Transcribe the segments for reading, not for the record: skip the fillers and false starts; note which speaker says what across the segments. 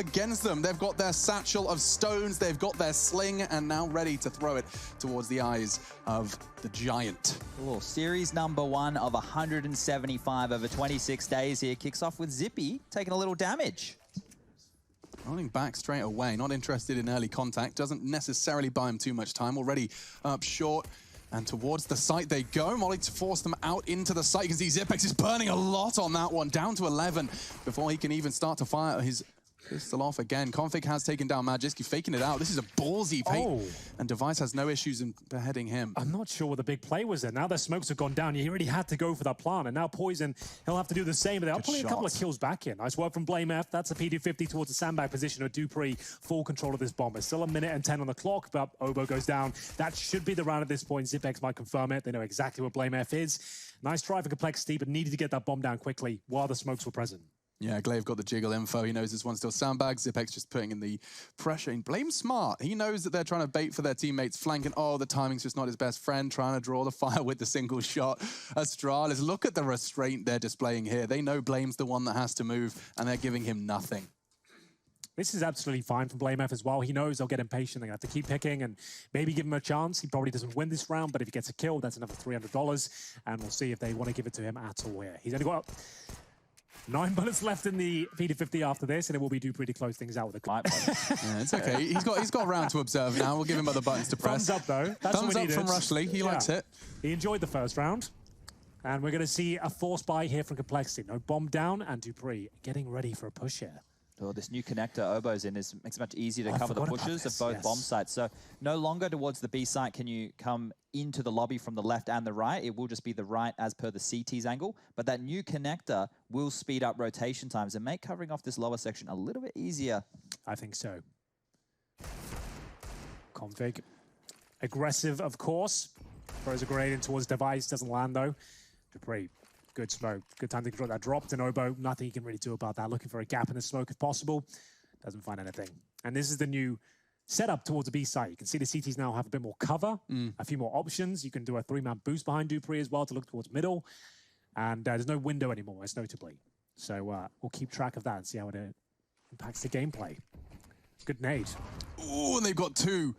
Speaker 1: against them. They've got their satchel of stones, they've got their sling, and now ready to throw it towards the eyes of the giant.
Speaker 2: Cool. Series number 1 of 175 over 26 days here. Kicks off with Zippy taking a little damage.
Speaker 1: Rolling back straight away, not interested in early contact, doesn't necessarily buy him too much time, already up short. And towards the site they go. Molly to force them out into the site. You can see Zipex is burning a lot on that one, down to 11 before he can even start to fire his pistol off again. Config has taken down Magiski, faking it out. This is a ballsy fake. And Device has no issues in beheading him.
Speaker 3: I'm not sure what the big play was there. Now their smokes have gone down. He already had to go for that plant. And now Poison, he'll have to do the same. But they're pulling a couple of kills back in. Nice work from Blame F. That's a PD50 towards the sandbag position of Dupree. Full control of this bomb. It's still 1 minute and 10 on the clock, but Obo goes down. That should be the round at this point. Zipex might confirm it. They know exactly what Blame F is. Nice try for Complexity, but needed to get that bomb down quickly while the smokes were present.
Speaker 1: Yeah, Glaive got the jiggle info. He knows this one's still sandbag. Zipex just putting in the pressure. And Blame's smart. He knows that they're trying to bait for their teammates flanking. Oh, the timing's just not his best friend. Trying to draw the fire with the single shot. Astralis, look at the restraint they're displaying here. They know Blame's the one that has to move, and they're giving him nothing.
Speaker 3: This is absolutely fine from Blame F as well. He knows they'll get impatient. They're going to have to keep picking and maybe give him a chance. He probably doesn't win this round, but if he gets a kill, that's another $300. And we'll see if they want to give it to him at all here. He's only got 9 bullets left in the PD50 after this, and it will be Dupree to close things out with a clap.
Speaker 1: Yeah, it's okay. He's got a round to observe now. We'll give him other buttons to press.
Speaker 3: Thumbs up, though. That's
Speaker 1: Thumbs up from Rushley. He likes it.
Speaker 3: He enjoyed the first round. And we're going to see a force buy here from Complexity. No bomb down, and Dupree getting ready for a push here.
Speaker 2: Oh, this new connector Obo's in makes it much easier to cover the pushes of both bomb sites. So no longer towards the B site can you come into the lobby from the left and the right. It will just be the right as per the CT's angle. But that new connector will speed up rotation times and make covering off this lower section a little bit easier.
Speaker 3: I think so. Config. Aggressive, of course. Throws a grenade in towards Device. Doesn't land, though. Dupree. Good smoke. Good time to control that. Dropped an Obo. Nothing he can really do about that. Looking for a gap in the smoke if possible. Doesn't find anything. And this is the new setup towards the B site. You can see the CTs now have a bit more cover, a few more options. You can do a 3-man boost behind Dupree as well to look towards middle. And there's no window anymore, most notably. So we'll keep track of that and see how it impacts the gameplay. Good nade.
Speaker 1: Ooh, and they've got 2.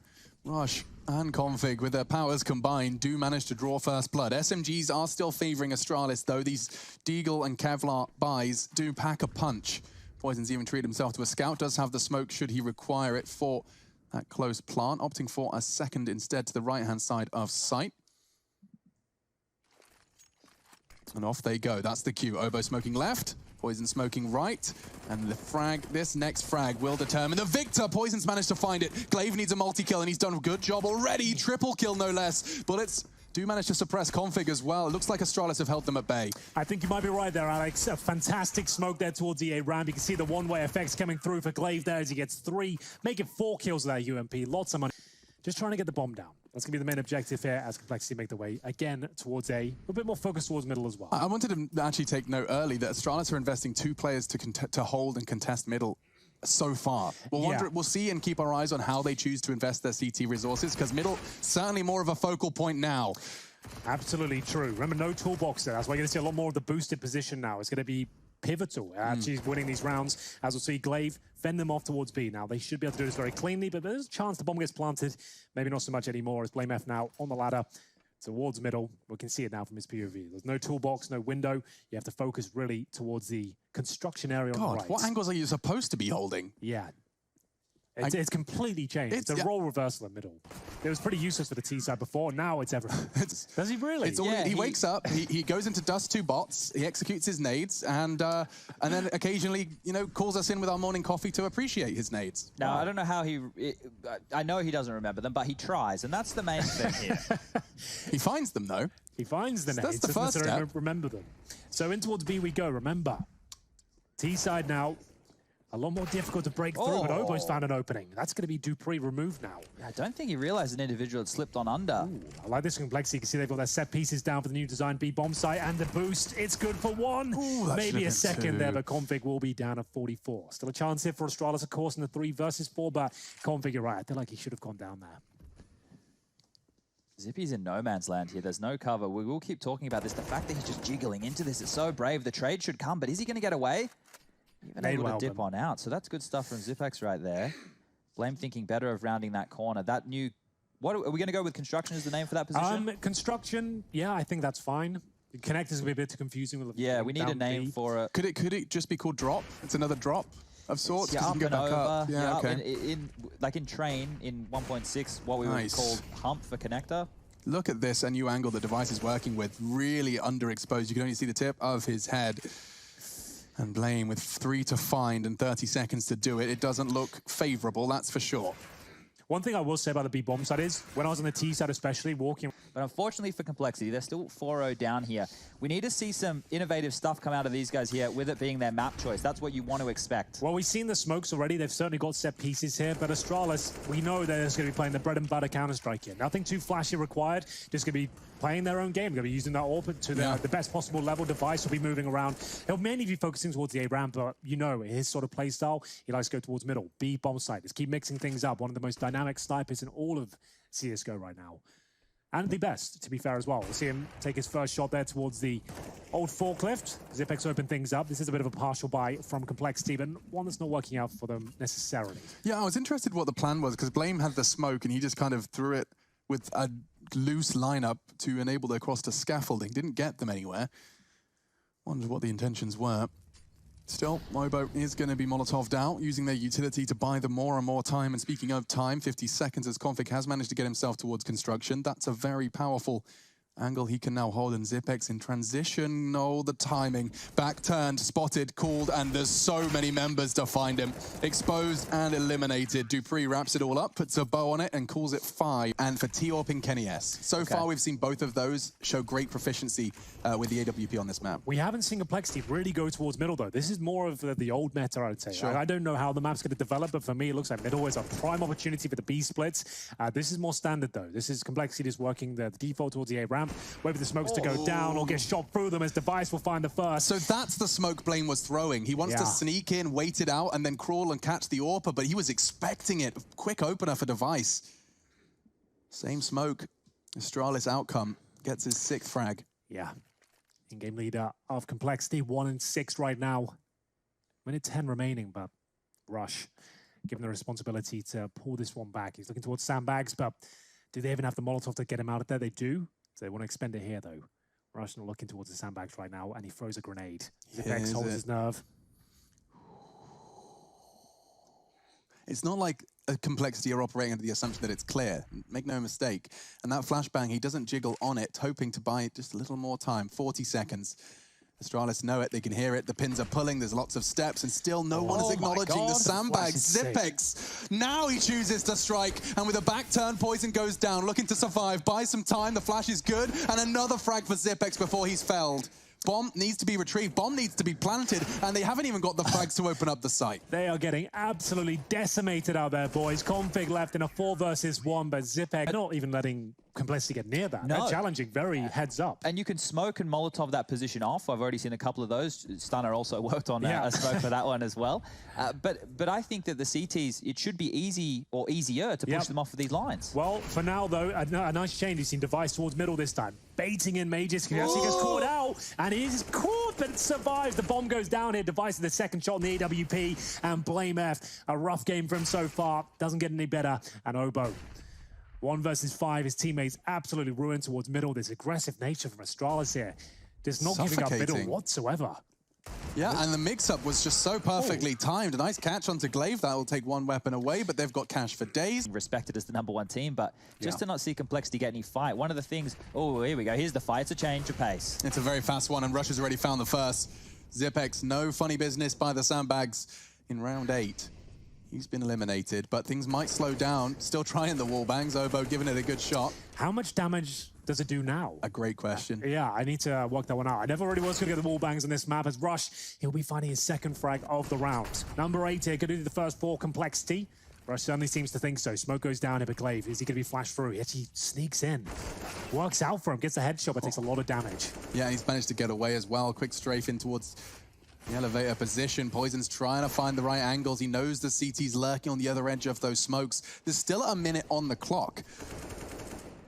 Speaker 1: Rush and Config, with their powers combined, do manage to draw first blood. SMGs are still favoring Astralis, though. These Deagle and Kevlar buys do pack a punch. Poison's even treated himself to a scout, does have the smoke should he require it for that close plant, opting for a second instead to the right-hand side of sight. And off they go. That's the cue. Obo smoking left. Poison smoking right, and the frag, this next frag will determine the victor. Poison's managed to find it. Glaive needs a multi-kill, and he's done a good job already. Triple kill, no less. Bullets do manage to suppress Config as well. It looks like Astralis have held them at bay.
Speaker 3: I think you might be right there, Alex. A fantastic smoke there towards the A ramp. You can see the one-way effects coming through for Glaive there as he gets 3, making 4 kills there, UMP. Lots of money. Just trying to get the bomb down. That's going to be the main objective here as Complexity make the way again towards a bit more focus towards middle as well.
Speaker 1: I wanted to actually take note early that Astralis are investing 2 players to hold and contest middle so far. We'll see and keep our eyes on how they choose to invest their CT resources, because middle certainly more of a focal point now.
Speaker 3: Absolutely true. Remember, no toolbox there. That's why you're going to see a lot more of the boosted position now. It's going to be pivotal. Actually winning these rounds. As we'll see, Glaive fend them off towards B. Now, they should be able to do this very cleanly, but there's a chance the bomb gets planted. Maybe not so much anymore as Blame F now on the ladder towards middle. We can see it now from his POV. There's no toolbox, no window. You have to focus really towards the construction area on the right.
Speaker 1: What angles are you supposed to be holding?
Speaker 3: Yeah. It's completely changed. It's a role reversal in middle. It was pretty useless for the T side before. Now it's everything. Does he really?
Speaker 1: He wakes up. He goes into dust 2 bots. He executes his nades, and then occasionally, calls us in with our morning coffee to appreciate his nades.
Speaker 2: Now I don't know how I know he doesn't remember them, but he tries, and that's the main thing here.
Speaker 1: He finds them though.
Speaker 3: He finds the nades.
Speaker 1: That's the first step.
Speaker 3: Remember them. So in towards B we go. Remember, T side now. A lot more difficult to break through, but Obo's found an opening. That's going to be Dupree removed now.
Speaker 2: I don't think he realized an individual had slipped on under.
Speaker 3: Ooh, I like this Complexity. You can see they've got their set pieces down for the new design B bomb site, and the boost. It's good for 1.
Speaker 1: Ooh,
Speaker 3: maybe a second there, but Config will be down at 44. Still a chance here for Astralis, of course, in the 3 versus 4, but Config, you're right. I feel like he should have gone down there.
Speaker 2: Zippy's in no man's land here. There's no cover. We will keep talking about this. The fact that he's just jiggling into this is so brave. The trade should come, but is he going to get away? Even able to dip on out. So that's good stuff from Zipex right there. Blame thinking better of rounding that corner. That new... What are we going to go with? Construction as the name for that position?
Speaker 3: Construction, yeah, I think that's fine. Connector's going to be a bit too confusing. With
Speaker 2: yeah, we need a name for it.
Speaker 1: Could it just be called drop? It's another drop of sorts?
Speaker 2: Yeah, up
Speaker 1: you can go
Speaker 2: and
Speaker 1: back
Speaker 2: over.
Speaker 1: up. Yeah, okay.
Speaker 2: Like in train, in 1.6, what we would call hump for connector.
Speaker 1: Look at this, a new angle the device is working with. Really underexposed. You can only see the tip of his head. And Blame with 3 to find and 30 seconds to do it. It doesn't look favorable, that's for sure.
Speaker 3: One thing I will say about the B-bomb side is, when I was on the T side especially, walking...
Speaker 2: But unfortunately for Complexity, they're still 4-0 down here. We need to see some innovative stuff come out of these guys here, with it being their map choice. That's what you want to expect.
Speaker 3: Well, we've seen the smokes already. They've certainly got set pieces here, but Astralis, we know they're just going to be playing the bread and butter Counter-Strike here. Nothing too flashy required, just going to be playing their own game. Going to be using that AWP to the best possible level. Device will be moving around. He'll mainly be focusing towards the A ramp, but you know his sort of play style, he likes to go towards middle. B bomb site. Just keep mixing things up. One of the most dynamic snipers in all of CSGO right now. And the best, to be fair as well. We'll see him take his first shot there towards the old forklift. Zipex open things up. This is a bit of a partial buy from Complexity, but one that's not working out for them necessarily.
Speaker 1: Yeah, I was interested what the plan was, because Blame had the smoke and he just kind of threw it with a loose lineup to enable their cross to scaffolding. Didn't get them anywhere. Wondered what the intentions were. Still, Lobo is going to be Molotov'd out, using their utility to buy them more and more time. And speaking of time, 50 seconds as Config has managed to get himself towards construction. That's a very powerful angle he can now hold, and Zipex in transition. Oh, the timing. Back turned, spotted, called, and there's so many members to find him. Exposed and eliminated. Dupree wraps it all up, puts a bow on it, and calls it 5. And for T-Orp and Kenny S. So far, we've seen both of those show great proficiency with the AWP on this map.
Speaker 3: We haven't seen Complexity really go towards middle, though. This is more of the old meta, I'd say.
Speaker 1: Sure.
Speaker 3: I don't know how the map's going to develop, but for me, it looks like middle is a prime opportunity for the B splits. This is more standard, though. This is Complexity just working the default towards the A ramp. Wait for the smokes to go down or get shot through them as Device will find the first.
Speaker 1: So that's the smoke Blame was throwing. He wants to sneak in, wait it out, and then crawl and catch the AWPer, but he was expecting it. Quick opener for Device. Same smoke. Astralis outcome. Gets his 6th frag.
Speaker 3: Yeah. In-game leader of Complexity, 1-6 right now. Minute 10 remaining, but Rush, given the responsibility to pull this one back. He's looking towards sandbags, but do they even have the Molotov to get him out of there? They do. So they want to expend it here, though. Rush not looking towards the sandbags right now, and he throws a grenade. Zipex holds his nerve.
Speaker 1: It's not like a Complexity are operating under the assumption that it's clear. Make no mistake. And that flashbang, he doesn't jiggle on it, hoping to buy just a little more time. 40 seconds. Astralis know it, they can hear it, the pins are pulling, there's lots of steps, and still no one is acknowledging the sandbags. Zipex, now he chooses to strike, and with a back turn, Poison goes down, looking to survive, buy some time, the flash is good, and another frag for Zipex before he's felled. Bomb needs to be retrieved, bomb needs to be planted, and they haven't even got the frags to open up the site.
Speaker 3: They are getting absolutely decimated out there, boys. Config left in a 4 versus 1, but Zipex not even letting Complexity get near that. No. They're challenging very heads up.
Speaker 2: And you can smoke and Molotov that position off. I've already seen a couple of those. Stunner also worked on a smoke for that one as well. But I think that the CTs, it should be easy or easier to push them off of these lines.
Speaker 3: Well, for now, though, a nice change. You've seen Device towards middle this time. Baiting in Mages. He gets caught out, and he is caught, but survives. The bomb goes down here. Device with the second shot in the AWP, and Blame F. A rough game for him so far. Doesn't get any better. And Obo, 1 versus 5. His teammates absolutely ruined towards middle. This aggressive nature from Astralis here. Just not giving up middle whatsoever.
Speaker 1: Yeah, and the mix-up was just so perfectly timed. A nice catch onto Glaive. That will take 1 weapon away, but they've got cash for days.
Speaker 2: Respected as the #1 team, but just to not see Complexity get any fight. One of the things... Oh, here we go. Here's the fight. It's a change of pace.
Speaker 1: It's a very fast one, and Rush has already found the first. Zipex, no funny business by the sandbags in round 8. He's been eliminated, but things might slow down. Still trying the wall bangs. Obo giving it a good shot.
Speaker 3: How much damage does it do now?
Speaker 1: A great question.
Speaker 3: Yeah, I need to work that one out. I never really was going to get the wall bangs on this map. As Rush, he'll be finding his 2nd frag of the round. Number 8 here, going to do the first 4 Complexity. Rush certainly seems to think so. Smoke goes down here, but Glaive, is he going to be flashed through? He actually sneaks in. Works out for him, gets a headshot, but takes a lot of damage.
Speaker 1: Yeah, he's managed to get away as well. Quick strafe in towards the elevator position. Poison's trying to find the right angles. He knows the CT's lurking on the other edge of those smokes. There's still a minute on the clock.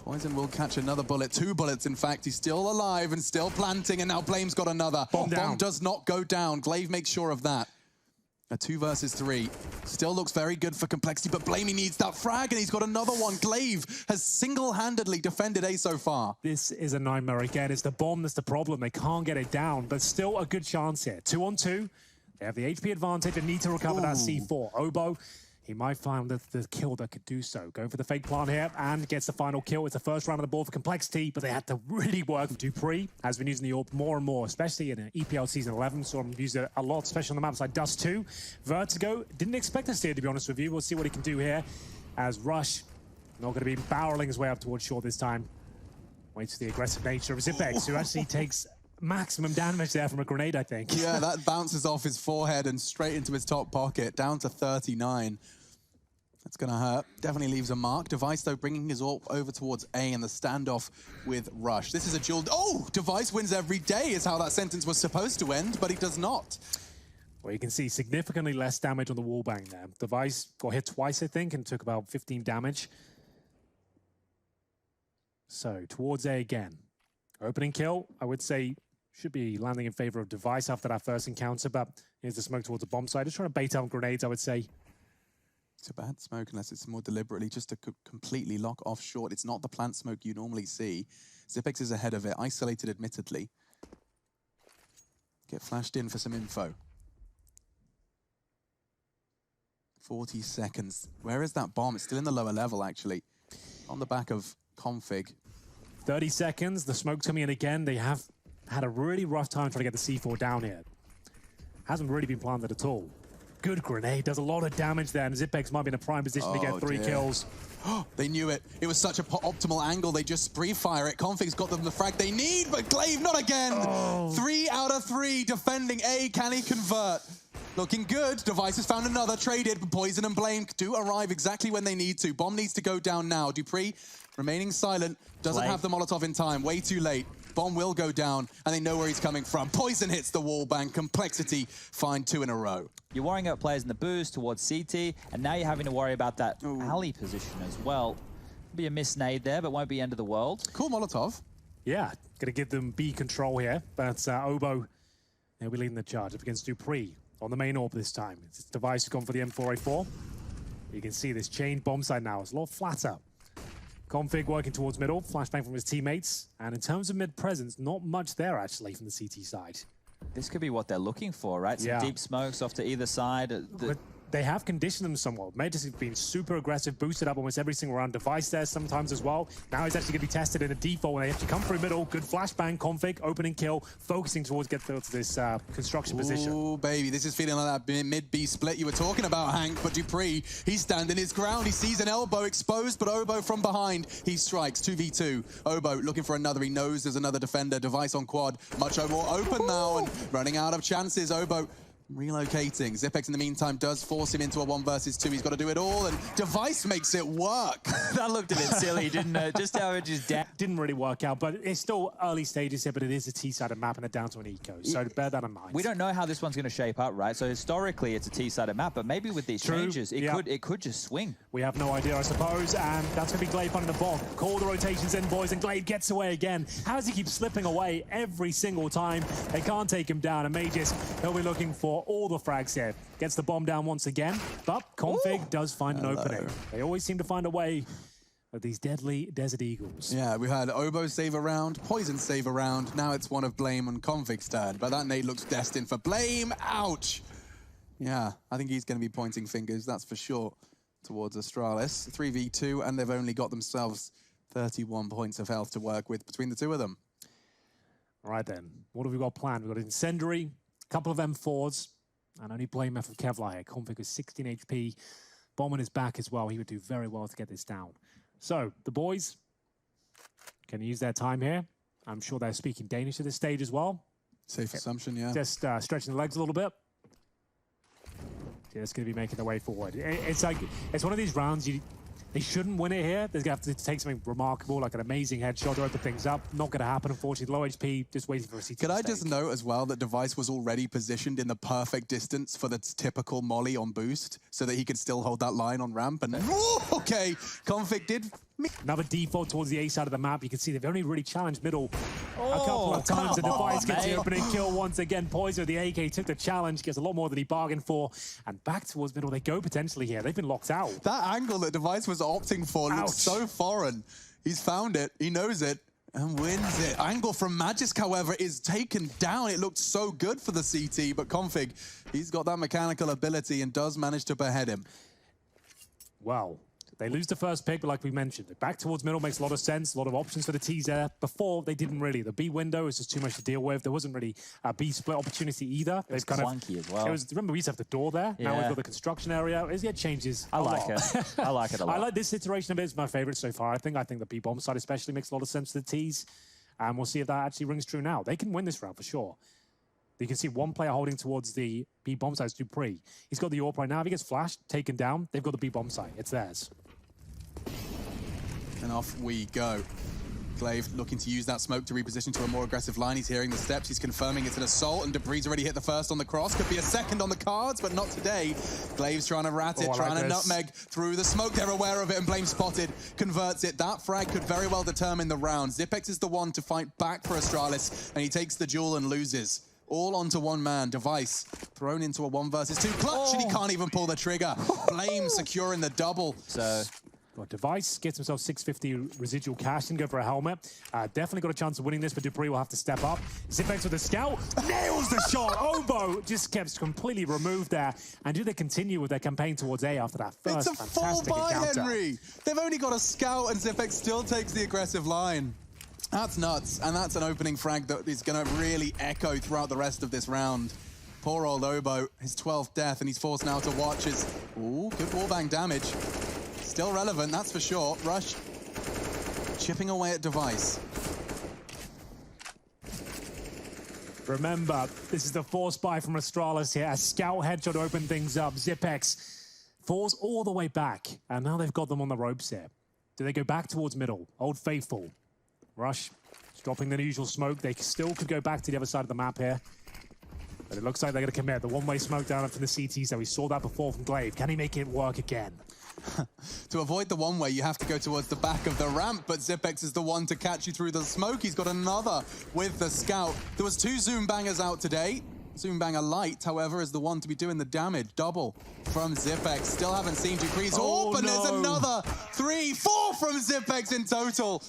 Speaker 1: Poison will catch another bullet, 2 bullets in fact. He's still alive and still planting, and now Blame's got another.
Speaker 3: Bomb down.
Speaker 1: Bomb does not go down. Glaive makes sure of that. A 2 versus 3. Still looks very good for Complexity, but Blamey needs that frag, and he's got another one. Glaive has single-handedly defended A so far.
Speaker 3: This is a nightmare again. It's the bomb that's the problem. They can't get it down, but still a good chance here. 2-on-2. They have the HP advantage and need to recover that C4. Obo, he might find the kill that could do so. Going for the fake plant here and gets the final kill. It's the first round of the ball for Complexity, but they had to really work. Dupree has been using the AWP more and more, especially in EPL Season 11. Saw him use it a lot, especially on the maps like Dust 2. Vertigo, didn't expect to see it, to be honest with you. We'll see what he can do here as Rush, not going to be barreling his way up towards short this time. Waits for the aggressive nature of Zipex, who actually takes maximum damage there from a grenade, I think.
Speaker 1: Yeah, that bounces off his forehead and straight into his top pocket, down to 39. That's going to hurt. Definitely leaves a mark. Device, though, bringing his AWP over towards A in the standoff with Rush. This is a duel. Oh, Device wins every day is how that sentence was supposed to end, but he does not.
Speaker 3: Well, you can see significantly less damage on the wallbang there. Device got hit twice, I think, and took about 15 damage. So, towards A again. Opening kill, I would say, should be landing in favor of Device after that first encounter, but here's the smoke towards the bomb side. Just trying to bait out grenades, I would say.
Speaker 1: It's a bad smoke unless it's more deliberately just to completely lock off short. It's not the plant smoke you normally see. Zipex is ahead of it, isolated admittedly. Get flashed in for some info. 40 seconds. Where is that bomb? It's still in the lower level, actually. On the back of config.
Speaker 3: 30 seconds, the smoke's coming in again. They have had a really rough time trying to get the C4 down here. Hasn't really been planted at all. Good grenade, does a lot of damage there, and Zipex might be in a prime position to get 3 kills.
Speaker 1: They knew it. It was such an optimal angle. They just spree fire it. Config's got them the frag they need, but Glaive not again. 3 out of 3 defending A. Can he convert? Looking good. Device has found another. Traded, but Poison and Blame do arrive exactly when they need to. Bomb needs to go down now. Dupree remaining silent. Doesn't have the Molotov in time. Way too late. Bomb will go down, and they know where he's coming from. Poison hits the wall bang. Complexity find 2 in a row.
Speaker 2: You're worrying about players in the boost towards CT, and now you're having to worry about that alley position as well. Be a miss nade there, but won't be end of the world.
Speaker 1: Cool Molotov.
Speaker 3: Yeah, gonna give them B control here, but Obo, they'll be leading the charge up against Dupree on the main AWP this time. It's Device has gone for the M4A4. You can see this chain bomb side now. It's a lot flatter. Config working towards middle, flashbang from his teammates. And in terms of mid presence, not much there actually from the CT side.
Speaker 2: This could be what they're looking for, right? Some deep smokes off to either side.
Speaker 3: But they have conditioned them somewhat. Magus has been super aggressive, boosted up almost every single round. Device there sometimes as well. Now he's actually going to be tested in a default when they have to come through middle. Good flashbang, Config, opening kill, focusing towards get to this construction position.
Speaker 1: Oh, baby, this is feeling like that mid-B split you were talking about, Hank. But Dupree, he's standing his ground. He sees an elbow exposed, but Obo from behind. He strikes 2v2. Obo looking for another. He knows there's another defender. Device on quad. Much more open now and running out of chances. Obo relocating. Zipex in the meantime does force him into a 1 versus 2. He's got to do it all, and Device makes it work.
Speaker 2: That looked a bit silly, didn't it? Just how it just
Speaker 3: didn't really work out, but it's still early stages here, but it is a T-sided map and a down to an eco, so bear that in mind.
Speaker 2: We don't know how this one's going to shape up, right? So historically, it's a T-sided map, but maybe with these changes, it could just swing.
Speaker 3: We have no idea, I suppose, and that's going to be Glaive finding the bomb. Call the rotations in, boys, and Glaive gets away again. How does he keep slipping away every single time? They can't take him down, and Magus, he'll be looking for all the frags here. Gets the bomb down once again, but Config does find an opening. They always seem to find a way with these deadly Desert Eagles.
Speaker 1: Yeah, we had Obo save a round, Poison save a round. Now it's one of Blame and Config's turn, but that nade looks destined for Blame. Ouch! Yeah, I think he's going to be pointing fingers, that's for sure, towards Astralis. 3v2, and they've only got themselves 31 points of health to work with between the two of them.
Speaker 3: All right then, what have we got planned? We've got Incendiary, a couple of M4s, and only Blame F of Kevlar here. Config with 16 HP. Bomb on his back as well. He would do very well to get this down. So, the boys can use their time here. I'm sure they're speaking Danish at this stage as well.
Speaker 1: Safe assumption, yeah.
Speaker 3: Just stretching the legs a little bit. Just going to be making their way forward. It's like, it's one of these rounds they shouldn't win it here. They're going to have to take something remarkable, like an amazing headshot to open things up. Not going to happen, unfortunately. Low HP, just waiting for a CT.
Speaker 1: Could I just note as well that Device was already positioned in the perfect distance for the typical molly on boost, so that he could still hold that line on ramp. And okay, Config did.
Speaker 3: Another default towards the A side of the map. You can see they've only really challenged middle a couple of times. The device gets the
Speaker 2: mate.
Speaker 3: opening kill once again. Poison, the AK, took the challenge, gets a lot more than he bargained for. And back towards middle they go potentially here. They've been locked out.
Speaker 1: That angle that Device was opting for looks so foreign. He's found it, he knows it, and wins it. Angle from Magisk, however, is taken down. It looked so good for the CT, but Config, he's got that mechanical ability and does manage to behead him.
Speaker 3: Well, they lose the first pick, but like we mentioned, back towards middle makes a lot of sense. A lot of options for the T's there. Before, they didn't really. The B window is just too much to deal with. There wasn't really a B split opportunity either.
Speaker 2: It's clunky as well.
Speaker 3: Remember, we used to have the door there.
Speaker 2: Yeah.
Speaker 3: Now we've got the construction area. It changes
Speaker 2: I like it. I like it a lot.
Speaker 3: I like this iteration of it. It's my favorite so far. I think the B bomb side especially makes a lot of sense to the T's. And we'll see if that actually rings true now. They can win this round for sure. You can see one player holding towards the B bomb side, Dupree. He's got the AWP right now. If he gets flashed, taken down, they've got the B bomb side. It's theirs.
Speaker 1: And off we go. Glaive looking to use that smoke to reposition to a more aggressive line. He's hearing the steps, he's confirming it's an assault, and Dupree's already hit the first on the cross. Could be a second on the cards, but not today. Glaive's trying to rat it, trying to nutmeg through the smoke. They're aware of it, and Blame spotted, converts it. That frag could very well determine the round. Zipex is the one to fight back for Astralis, and he takes the duel and loses. All onto one man. Device thrown into a 1 versus 2 clutch, and he can't even pull the trigger. Blame securing the double.
Speaker 2: So...
Speaker 3: Well, Device gets himself 650 residual cash and go for a helmet. Definitely got a chance of winning this, but Dupree will have to step up. Zipex with the scout, nails the shot. Obo just kept completely removed there. And do they continue with their campaign towards A after that first
Speaker 1: It's a full buy, Henry. They've only got a scout, and Zipex still takes the aggressive line. That's nuts, and that's an opening frag that is going to really echo throughout the rest of this round. Poor old Obo, his 12th death, and he's forced now to watch his... Ooh, good wallbang damage. Still relevant, that's for sure. Rush chipping away at Device.
Speaker 3: Remember, this is the force buy from Astralis here. A scout headshot to open things up. Zipex falls all the way back, and now they've got them on the ropes here. Do they go back towards middle? Old Faithful. Rush is dropping the usual smoke. They still could go back to the other side of the map here. But it looks like they're going to commit. The one-way smoke down from the CT, so we saw that before from Glaive. Can he make it work again?
Speaker 1: To avoid the one-way, you have to go towards the back of the ramp, but Zipex is the one to catch you through the smoke. He's got another with the scout. There was 2 Zoom Bangers out today. Zoom Banger Light, however, is the one to be doing the damage. Double from Zipex. Still haven't seen Dupree's AWP, and there's another 3, 4 from Zipex in total.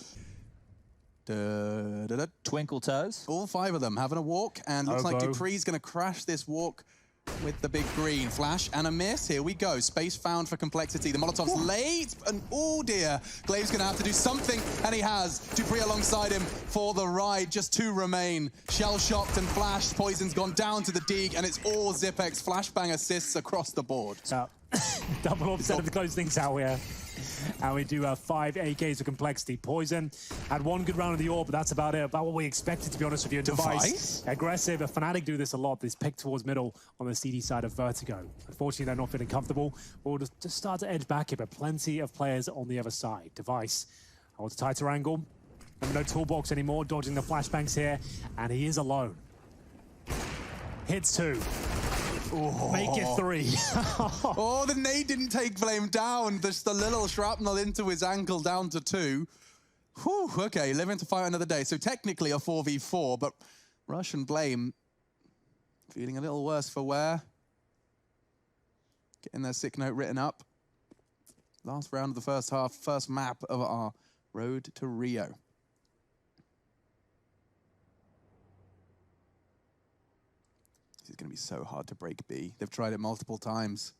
Speaker 2: Twinkle toes.
Speaker 1: All 5 of them having a walk, and looks like Dupree's going to crash this walk with the big green. Flash and a miss. Here we go. Space found for complexity. The Molotov's late, and oh dear. Glaive's going to have to do something, and he has. Dupree alongside him for the ride. Just 2 remain. Shell-shocked and flashed. Poison's gone down to the dig, and it's all Zipex. Flashbang assists across the board.
Speaker 3: Double upset to close things out here. And we do have 5 AKs of complexity. Poison had 1 good round of the AWP, but that's about it. About what we expected, to be honest with you. Device aggressive. A Fnatic do this a lot. This pick towards middle on the CD side of Vertigo. Unfortunately, they're not feeling comfortable. We'll just start to edge back here, but plenty of players on the other side. Device holds a tighter angle. No toolbox anymore. Dodging the flashbangs here, and he is alone. Hits 2. Ooh. Make it 3.
Speaker 1: Oh, the nade didn't take Flame down. Just a little shrapnel into his ankle, down to 2. Whew, okay, living to fight another day. So technically a 4v4, but Rush and Blame feeling a little worse for wear. Getting their sick note written up. Last round of the first half, first map of our road to Rio. It's going to be so hard to break B. They've tried it multiple times.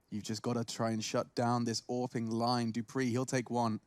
Speaker 1: You've just got to try and shut down this AWPing line. Dupree, he'll take 1.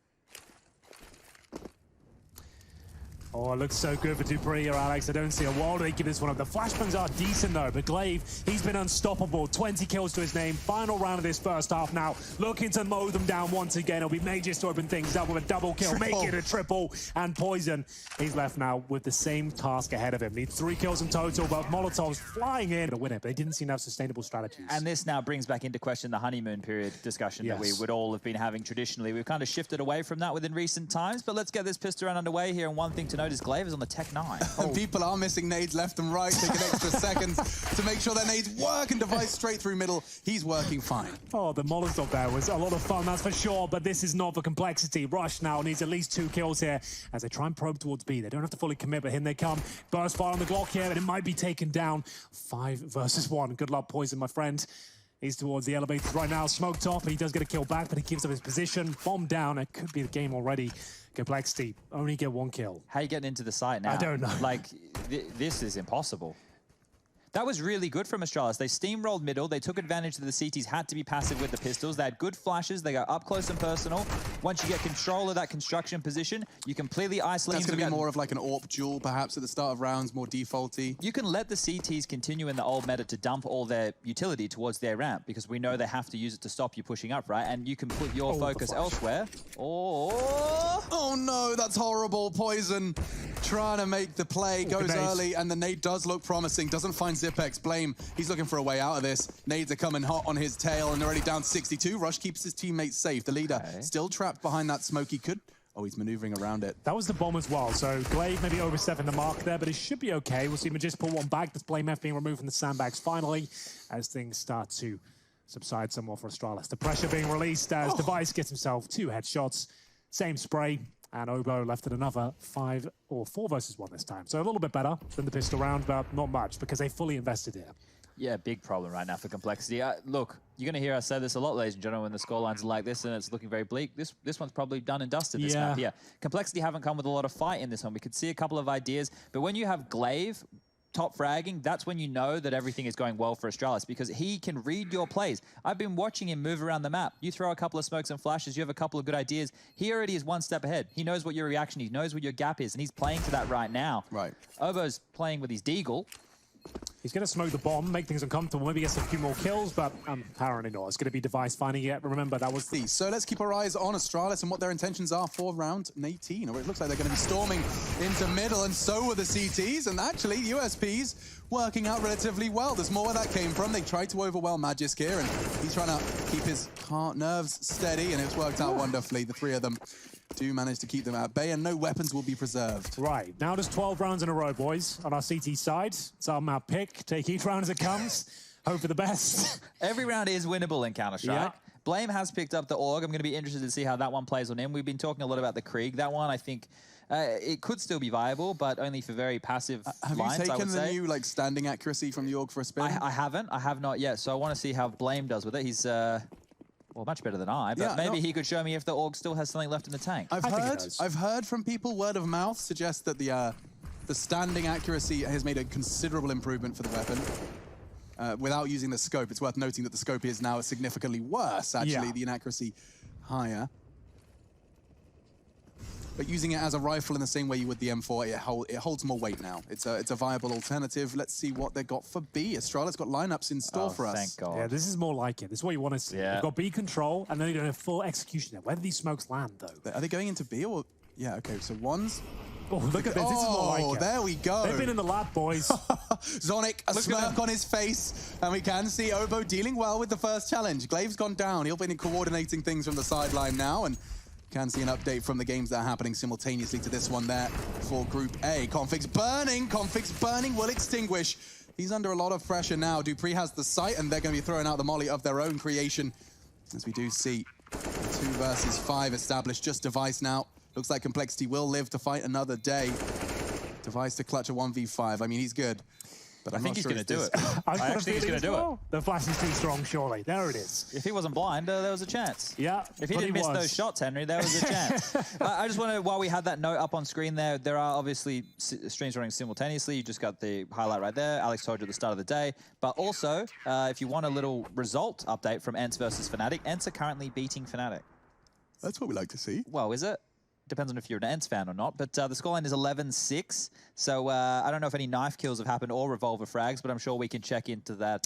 Speaker 3: Oh, it looks so good for Dupree here, Alex. I don't see a wall to give this one up. The flashbangs are decent, though, but Glaive, he's been unstoppable. 20 kills to his name. Final round of this first half now. Looking to mow them down once again. It'll be Mages to open things up with a double kill. Make it a triple. And Poison, he's left now with the same task ahead of him. Needs 3 kills in total, but Molotov's flying in to win it, but they didn't seem to have sustainable strategies.
Speaker 2: And this now brings back into question the honeymoon period discussion that we would all have been having traditionally. We've kind of shifted away from that within recent times, but let's get this pistol round underway here. And one thing to note notice Glaive is on the Tech 9.
Speaker 1: People are missing nades left and right, taking extra seconds to make sure their nades work, and Device straight through middle. He's working fine.
Speaker 3: Oh, the Molotov there was a lot of fun, that's for sure, but this is not for complexity. Rush now needs at least 2 kills here as they try and probe towards B. They don't have to fully commit, but in they come. Burst fire on the Glock here, and it might be taken down. 5 versus 1. Good luck, Poison, my friend. He's towards the elevators right now, smoked off, but he does get a kill back, but he keeps up his position. Bomb down, it could be the game already. Complexity, only get 1 kill.
Speaker 2: How are you getting into the site now?
Speaker 3: I don't know.
Speaker 2: Like, this is impossible. That was really good from Astralis. They steamrolled middle. They took advantage that the CTs had to be passive with the pistols. They had good flashes. They go up close and personal. Once you get control of that construction position, you completely isolate.
Speaker 1: That's going to be more of like an AWP duel, perhaps, at the start of rounds, more defaulty.
Speaker 2: You can let the CTs continue in the old meta to dump all their utility towards their ramp, because we know they have to use it to stop you pushing up, right? And you can put your focus elsewhere.
Speaker 1: Oh no, that's horrible. Poison trying to make the play, goes early, and the nade does look promising. Doesn't find Zipex. Blame, he's looking for a way out of this. Nades are coming hot on his tail, and they're already down 62. Rush keeps his teammates safe. The leader still trapped behind that smoke. He could... Oh, he's maneuvering around it.
Speaker 3: That was the bomb as well, so Glaive maybe overstepping the mark there, but it should be okay. We'll see Magis pull one back. This Blame F being removed from the sandbags finally as things start to subside somewhat for Astralis. The pressure being released as Device gets himself 2 headshots. Same spray, and Obo left at another 5 or 4 versus 1 this time. So a little bit better than the pistol round, but not much because they fully invested here.
Speaker 2: Yeah, big problem right now for Complexity. Look, you're going to hear us say this a lot, ladies and gentlemen, when the scorelines are like this and it's looking very bleak. This one's probably done and dusted, this map. Yeah, Complexity haven't come with a lot of fight in this one. We could see a couple of ideas, but when you have Glaive top fragging, that's when you know that everything is going well for Astralis, because he can read your plays. I've been watching him move around the map. You throw a couple of smokes and flashes, you have a couple of good ideas. He already is 1 step ahead. He knows what your reaction is, he knows what your gap is, and he's playing to that right now.
Speaker 1: Right.
Speaker 2: Obo's playing with his deagle.
Speaker 3: He's going to smoke the bomb, make things uncomfortable, maybe get a few more kills, but apparently not. It's going to be Device finding it. Remember, that was the...
Speaker 1: So let's keep our eyes on Astralis and what their intentions are for round 18. Or it looks like they're going to be storming into middle, and so are the CTs. And actually, USPs working out relatively well. There's more where that came from. They tried to overwhelm Magisk here, and he's trying to keep his nerves steady, and it's worked out wonderfully. The 3 of them do manage to keep them at bay, and no weapons will be preserved.
Speaker 3: Right, now just 12 rounds in a row, boys. On our CT side, it's our map pick. Take each round as it comes. Hope for the best.
Speaker 2: Every round is winnable in Counter-Strike. Yeah. Blame has picked up the AUG. I'm going to be interested to see how that one plays on him. We've been talking a lot about the Krieg. That one, I think, it could still be viable, but only for very passive lines,
Speaker 1: Have you taken the new standing accuracy from the AUG for a spin?
Speaker 2: I haven't. I have not yet, so I want to see how Blame does with it. He's... well, much better than I, but maybe he could show me if the AUG still has something left in the tank.
Speaker 1: I've heard from people, word of mouth suggests that the standing accuracy has made a considerable improvement for the weapon. Without using the scope, it's worth noting that the scope is now significantly worse, actually, the inaccuracy higher. But using it as a rifle in the same way you would the M4, it holds more weight now. It's a viable alternative. Let's see what they got for B. Astralis got lineups in store for us.
Speaker 2: Thank God.
Speaker 3: Yeah, this is more like it. This is what you want to see. They've got B control, and then they're going to have full execution there. Where do these smokes land, though?
Speaker 1: Are they going into B or... Yeah, okay, so one's...
Speaker 3: Oh, look at this. This is more like it.
Speaker 1: There we go.
Speaker 3: They've been in the lab, boys.
Speaker 1: Zonic, a smirk on his face, and we can see Obo dealing well with the first challenge. Glaive's gone down. He'll be coordinating things from the sideline now, and can see an update from the games that are happening simultaneously to this one there for Group A. Config's burning will extinguish. He's under a lot of pressure now. Dupree has the sight, and they're going to be throwing out the molly of their own creation, as we do see 2 versus 5 established. Just Device now. Looks like Complexity will live to fight another day. Device to clutch a 1v5. I mean, he's good. But
Speaker 2: I think he's going to do it.
Speaker 3: I actually think he's going to do it. The flash is too strong, surely. There it is.
Speaker 2: If he wasn't blind, there was a chance.
Speaker 3: Yeah.
Speaker 2: If he didn't miss those shots, Henry, there was a chance. I just want to, while we had that note up on screen there are obviously streams running simultaneously. You just got the highlight right there. Alex told you at the start of the day. But also, if you want a little result update from ENCE versus Fnatic, ENCE are currently beating Fnatic.
Speaker 1: That's what we like to see.
Speaker 2: Well, is it? Depends on if you're an ENCE fan or not, but the scoreline is 11-6, so I don't know if any knife kills have happened or revolver frags, but I'm sure we can check into that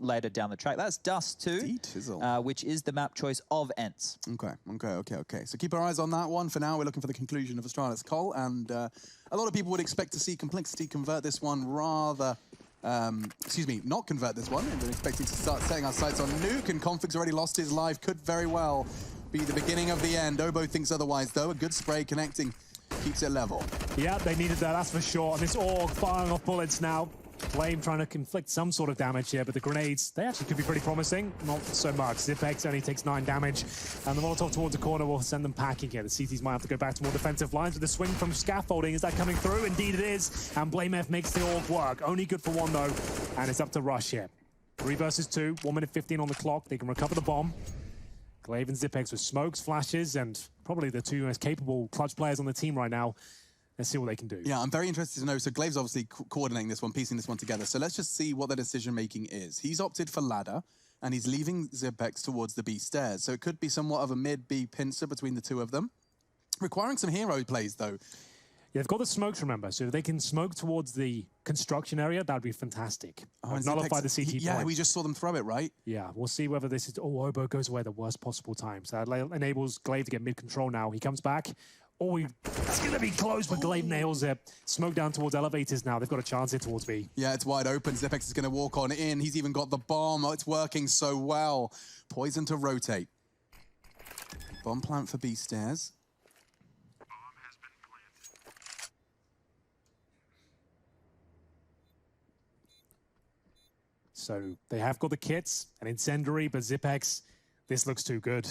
Speaker 2: later down the track. That's Dust 2, which is the map choice of ENCE.
Speaker 1: Okay. So keep our eyes on that one. For now, we're looking for the conclusion of Astralis Col, and a lot of people would expect to see Complexity convert this one rather... not convert this one. We're expecting to start setting our sights on Nuke, and Config's already lost his life. Could very well be the beginning of the end. Obo thinks otherwise, though. A good spray connecting keeps it level.
Speaker 3: Yeah, they needed that, that's for sure. And this org firing off bullets now. Flame trying to inflict some sort of damage here, but the grenades, they actually could be pretty promising. Not so much. Zipex only takes 9 damage, and the Molotov towards the corner will send them packing here. The CTs might have to go back to more defensive lines with the swing from scaffolding. Is that coming through? Indeed it is. And BlameF makes the org work. Only good for 1 though, and it's up to Rush here. 3 versus 2, 1 minute 15 on the clock. They can recover the bomb. Glaive and Zipex with smokes, flashes, and probably the 2 most capable clutch players on the team right now. Let's see what they can do.
Speaker 1: Yeah, I'm very interested to know. So Glaive's obviously coordinating this one, piecing this one together. So let's just see what the decision-making is. He's opted for ladder, and he's leaving Zipex towards the B stairs. So it could be somewhat of a mid-B pincer between the 2 of them. Requiring some hero plays, though.
Speaker 3: Yeah, they've got the smokes, remember. So if they can smoke towards the construction area, that would be fantastic. Nullify the CT
Speaker 1: Yeah,
Speaker 3: point.
Speaker 1: we just saw them throw it, right?
Speaker 3: Yeah, we'll see whether this is... Oh, Obo goes away at the worst possible time. So that enables Glaive to get mid-control now. He comes back. Oh, it's going to be close, but Glaive nails it. Smoke down towards elevators now. They've got a chance here towards B.
Speaker 1: Yeah, it's wide open. Zipex is going to walk on in. He's even got the bomb. Oh, it's working so well. Poison to rotate. Bomb plant for B stairs.
Speaker 3: So they have got the kits, an incendiary, but Zipex, this looks too good.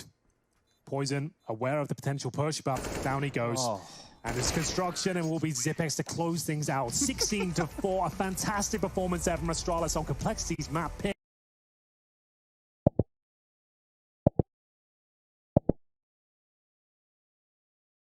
Speaker 3: Poison, aware of the potential push, but down he goes.
Speaker 2: Oh.
Speaker 3: And it's construction, and will be Zipex to close things out. 16-4, a fantastic performance there from Astralis on Complexity's map pick.